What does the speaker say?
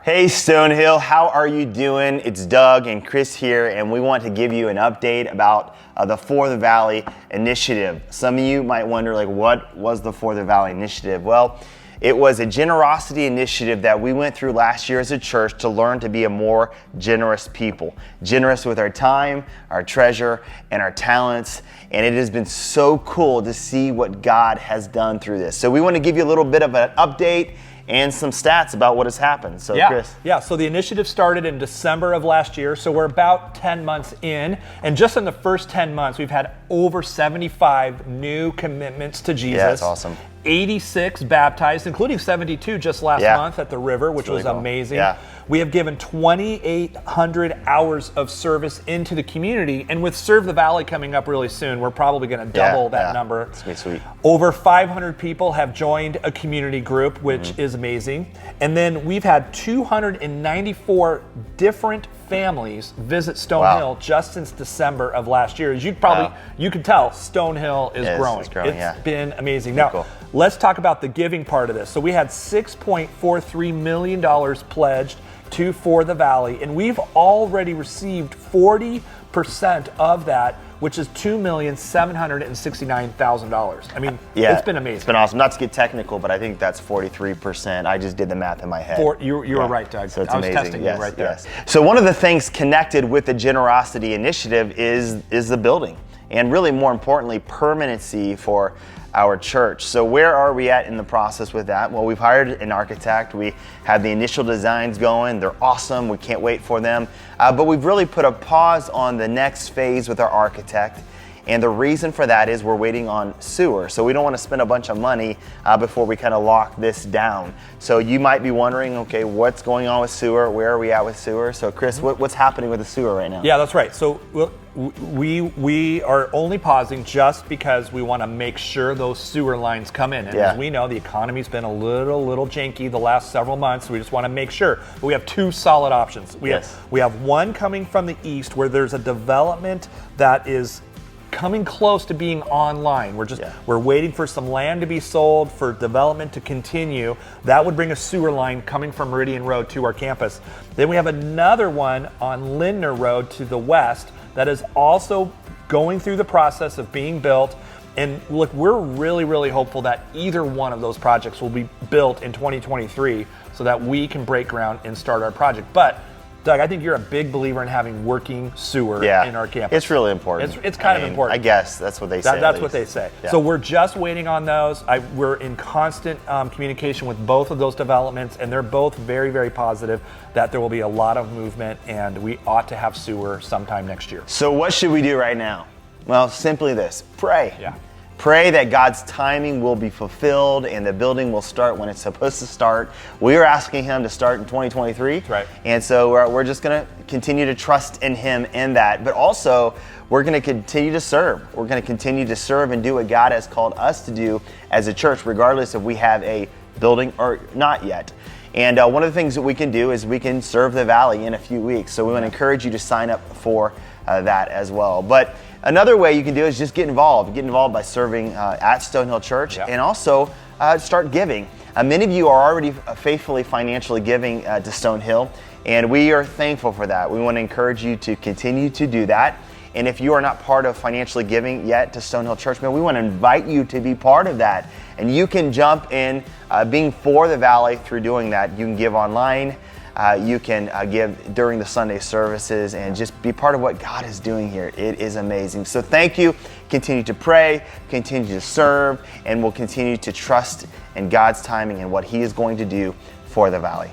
Hey Stonehill, how are you doing? It's Doug and Chris here, and we want to give you an update about the For the Valley initiative. Some of you might wonder, what was the For the Valley initiative? Well, it was a generosity initiative that we went through last year as a church to learn to be a more generous people. Generous with our time, our treasure, and our talents. And it has been so cool to see what God has done through this. So we want to give you a little bit of an update and some stats about what has happened. So Chris. Yeah, so the initiative started in December of last year, so we're about 10 months in, and just in the first 10 months, we've had over 75 new commitments to Jesus. Yeah, that's awesome. 86 baptized, including 72 just last month at the river, which was really cool. amazing. Yeah. We have given 2,800 hours of service into the community, and with Serve the Valley coming up really soon, we're probably going to double that number. It's gonna be sweet. Over 500 people have joined a community group, which is amazing. And then we've had 294 different families visit Stonehill just since December of last year. As you can tell, Stonehill is growing. It's growing, It's been amazing. Now, cool. Let's talk about the giving part of this. So we had $6.43 million pledged to For the Valley, and we've already received 40% of that, which is $2,769,000. I mean, it's been amazing. It's been awesome. Not to get technical, but I think that's 43%. I just did the math in my head. You were right, Doug. So it's I was amazing. testing you right there. Yes. So one of the things connected with the Generosity Initiative is the building, and really more importantly, permanency for our church. So where are we at in the process with that? Well, we've hired an architect. We had the initial designs going. They're awesome. We can't wait for them. But we've really put a pause on the next phase with our architect. And the reason for that is we're waiting on sewer. So we don't want to spend a bunch of money before we kind of lock this down. So you might be wondering, okay, what's going on with sewer? Where are we at with sewer? So Chris, what's happening with the sewer right now? Yeah, that's right. So we are only pausing just because we want to make sure those sewer lines come in. And as we know, the economy's been a little janky the last several months. So we just want to make sure. But we have two solid options. We have one coming from the east where there's a development that is coming close to being online. We're waiting for some land to be sold for development to continue. That would bring a sewer line coming from Meridian Road to our campus. Then we have another one on Lindner Road to the west that is also going through the process of being built. And look, we're really hopeful that either one of those projects will be built in 2023 so that we can break ground and start our project. But Doug, I think you're a big believer in having working sewer in our campus. It's really important. It's kind of important. I guess that's what they say. That's what they say. Yeah. So we're just waiting on those. We're in constant communication with both of those developments, and they're both very positive that there will be a lot of movement, and we ought to have sewer sometime next year. So what should we do right now? Well, simply this: pray. Yeah. Pray that God's timing will be fulfilled and the building will start when it's supposed to start. We are asking Him to start in 2023. That's right. And so we're just going to continue to trust in Him in that. But also, we're going to continue to serve. We're going to continue to serve and do what God has called us to do as a church, regardless if we have a building or not yet. And one of the things that we can do is we can serve the Valley in a few weeks. So we want to encourage you to sign up for that as well. But another way you can do is just get involved. Get involved by serving at Stonehill Church and also start giving. Many of you are already faithfully financially giving to Stonehill, and we are thankful for that. We want to encourage you to continue to do that. And if you are not part of financially giving yet to Stonehill Church, we want to invite you to be part of that. And you can jump in being for the Valley through doing that. You can give online. You can give during the Sunday services and just be part of what God is doing here. It is amazing. So thank you. Continue to pray, continue to serve, and we'll continue to trust in God's timing and what He is going to do for the Valley.